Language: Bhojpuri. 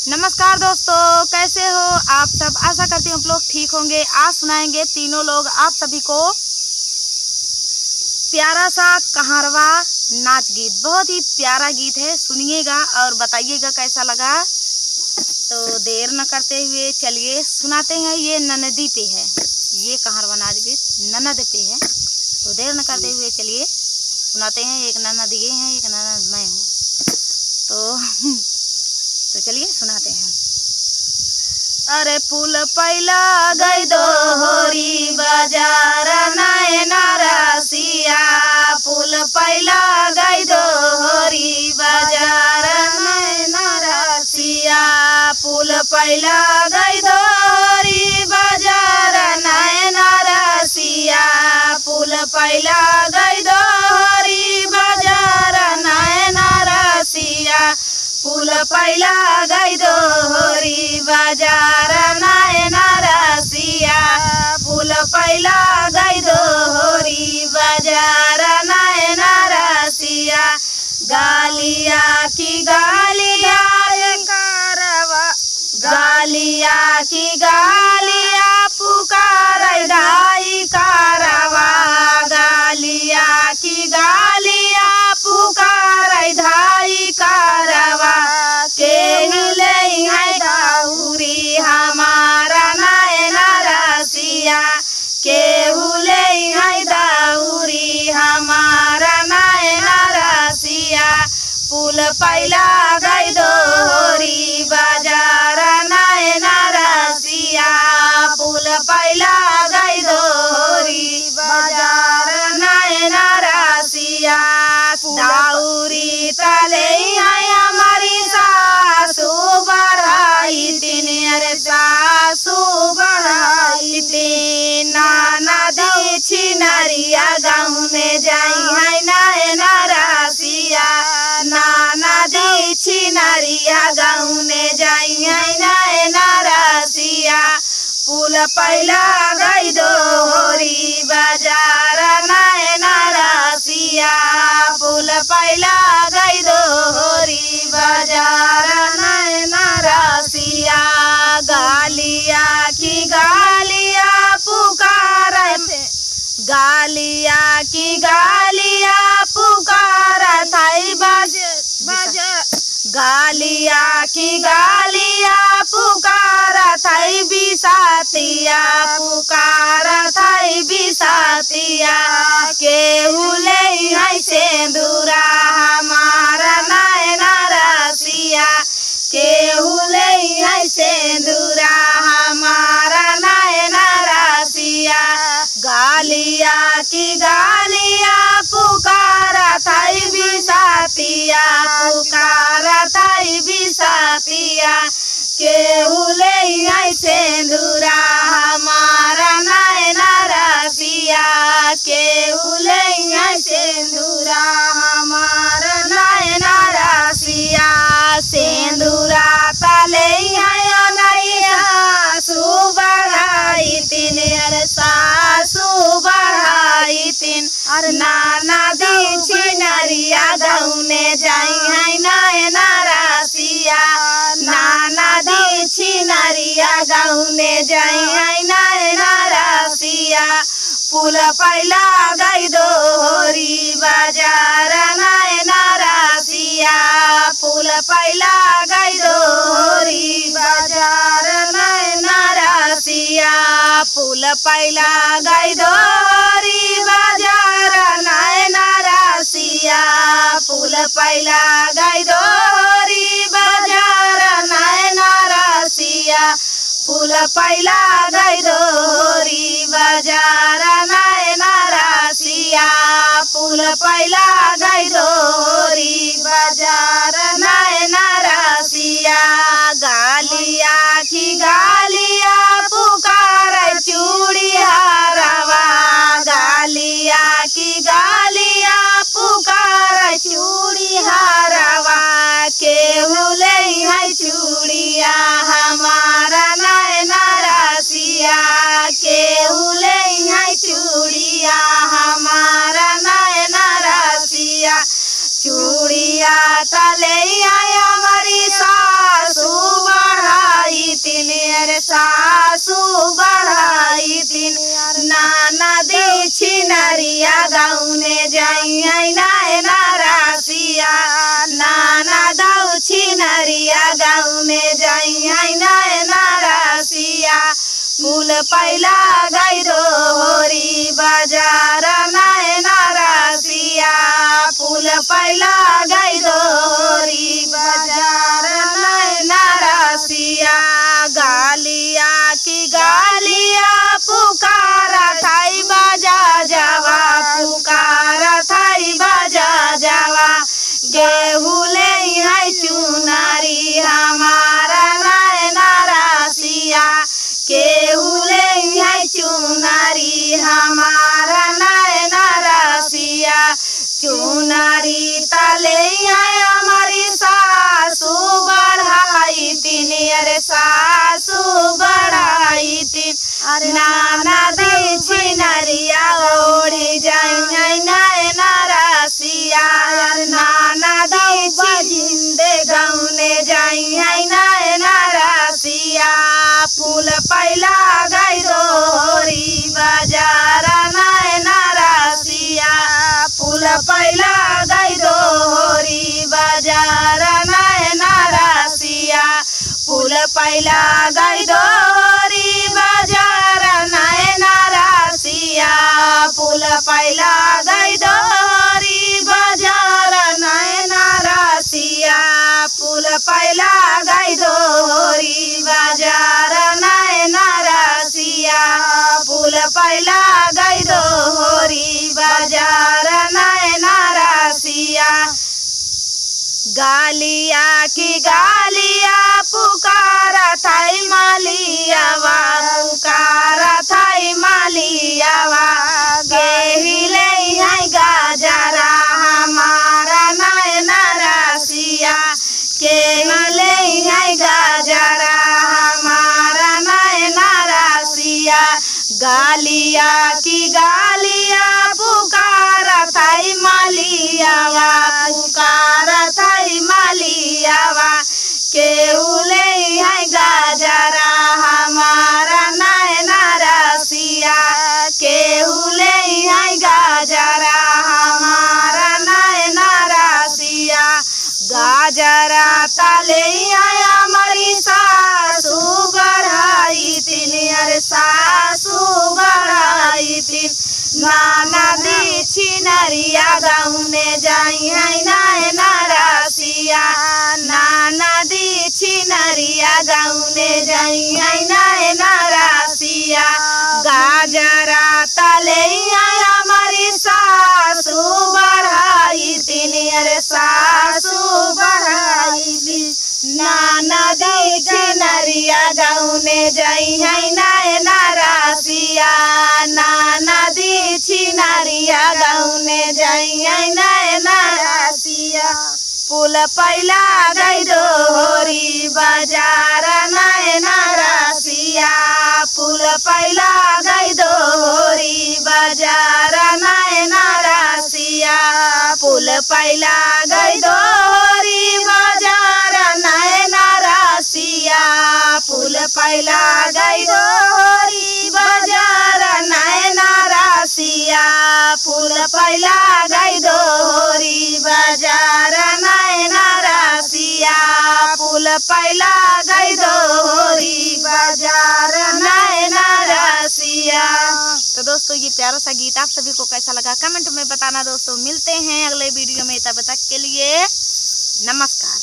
नमस्कार दोस्तों, कैसे हो आप सब। आशा करती हूँ आप लोग ठीक होंगे। आज सुनाएंगे तीनों लोग आप सभी को प्यारा सा कहारवा नाच गीत। बहुत ही प्यारा गीत है, सुनिएगा और बताइएगा कैसा लगा। तो देर न करते हुए चलिए सुनाते हैं। ये ननदी पे है, ये कहारवा नाच गीत ननद पे है। तो देर न करते हुए चलिए सुनाते हैं। एक ननद ये हैं, एक ननद मैं हूँ। तो चलिए सुनाते हैं। अरे पुल पैला गई दो होरी बाजार नैना रसिया, पुल पैला गई दो होरी बाजार नैना रसिया, पुल पैला गई दो होरी बाजार नैना रसिया, पुल पैला गई दो होरी बाजार नैना रसिया, पुल पैला गई दो होरी बाजार नैना रसिया, पुल पैला गई दो होरी बाजार नैना रसिया, गालिया की गालिया कारवा, गालिया की गालिया पुकार ढाई कारवा, गालिया की गालिया पुकार ढाई कारवा, के हिले है दाऊरी हमारा नैना रसिया, के हुले है दाऊरी हमारा नैना रसिया, पुल पैला गई दो होरी बाजार नैना रसिया, पुल पैला गई दो होरी बाजार नैना रसिया, दाऊरी तले हमारी सासू बढ़ाई तीन, अरे सासू बढ़ाई तीन, नाना दी छिनरिया गाँव में जाई है नैना रसिया, नाना दी छिनरिया गाँव में जाई है नैना रसिया, पुल पैला गई दो होरी बाजार नैना रसिया, पुल पैला गई दो होरी बाजार नैना रसिया, गालिया की गालिया पुकार, गालिया की गालिया पुकार थाई बाज, गालिया की गालिया पुकार थाई बिसातिया, पुकार थाई बिसातिया, केहू ले है सेंदूरा हमारा नैना रसिया, केहू ले है सेंदूरा हमारा नैना रसिया, गालिया की गालिया पुकार थाई बिसातिया, पुकार थाई बिसातिया, केहू ले है सेंदूरा हमारा नैना रसिया, केहू ले है सेंदूरा हमारा नैना रसिया, सेंदूरा तले है नैया सासू बढ़ाई तीन, अरे सासू बढ़ाई तीन, अरे नाना दी छिनरिया गाँव में जाई है नैना रसिया, नाना दी छिनरिया गाँव में जाई है नैना रसिया, पुल पैला गई दो होरी बाजार नैना रसिया, पुल पैला गई दो होरी बाजार नैना रसिया, पुल पैला गई दो होरी बाजार नैना रसिया, पुल पैला गई दो होरी बाजार नैना रसिया, पुल पैला गई दो होरी बाजार नैना रसिया, पुल पैला गई दो होरी बाजार नैना रसिया, गालिया की गालिया पुकार चूड़ी हारवा, गालिया की गालिया पुकार चूड़ी हारवा, केहू ले है चूड़िया हमारा नैना रसिया, केहू ले है चूड़िया हमारा नैना रसिया, चूड़िया तले नाना दी छिनरिया गौने जाई ना रासिया नाना दौ छिनरिया गौने जाई ना रासिया फूल पैला गई दोहरी बाजार ना रासिया फूल पैला गई दोहरी बाजार ना रासिया गालिया की गालिया पुकारा थाई बाजा जावा पुकारा थाई बाजा जावा गेहूं ले है चुनारी हमारा ना रासिया केहू ले है चुनारी हमारा ना रासिया चुनारी तले है हमारी सासू बढ़ाई तीन अरे सासू बढ़ाई तीन नाना दी छिनरिया ओढ़ी जाई ना रासिया नाना दी जिंदे गौने जाई ना रासिया फूल पैला गई दोहरी बाजार ना रासिया फूल पैला गई दोहरी बाजार ना रासिया फूल पैला गई दोहरी बाजार ना रासिया फूल पैला गई दोहरी बाजार ना रासिया फूल पैला गई दोहरी बाजार ना रासिया फूल पैला गई दोहरी बाजार ना रासिया गालिया की गालिया पुकारा थाई मालियावा पुकारा थाई मालियावा गेहिले है गाजरा हमारा ना रासिया केहिले है गाजरा हमारा ना रासिया गालिया की गालिया पुकारा थाई मालियावा पुकारा थाई मालियावा केहू ले है गाजरा हमारा ना रासिया केहू ले है गाजरा हमारा ना रासिया गाजरा तले आया हमारी सासू बढ़ाई तीन अरे सासू बढ़ाई तीन नाना दी छिनरिया गौने जाई ना रासिया नाना दी छिनरिया गौने जाई ना रासिया गाजरा तले आया हमारी सासू बढ़ाई तीन अरे सासू बढ़ाई तीन नाना दी छिनरिया गौने जाई ना रासिया नाना दी छिनरिया गौने जाई ना रासिया फूल पैला गई दोहरी बाजार ना रासिया फूल पैला गई दोहरी बाजार ना रासिया फूल पैला गई दोहरी बाजार ना रासिया फूल पैला गई दोहरी बाजार ना रासिया फूल पैला गई दोहरी बाजार ना रासिया फूल पैला गई दोहरी बाजार ना रासिया। तो दोस्तों ये प्यारा सा गीत आप सभी को कैसा लगा कमेंट में बताना दोस्तों। मिलते हैं अगले वीडियो में, तब तक के लिए नमस्कार।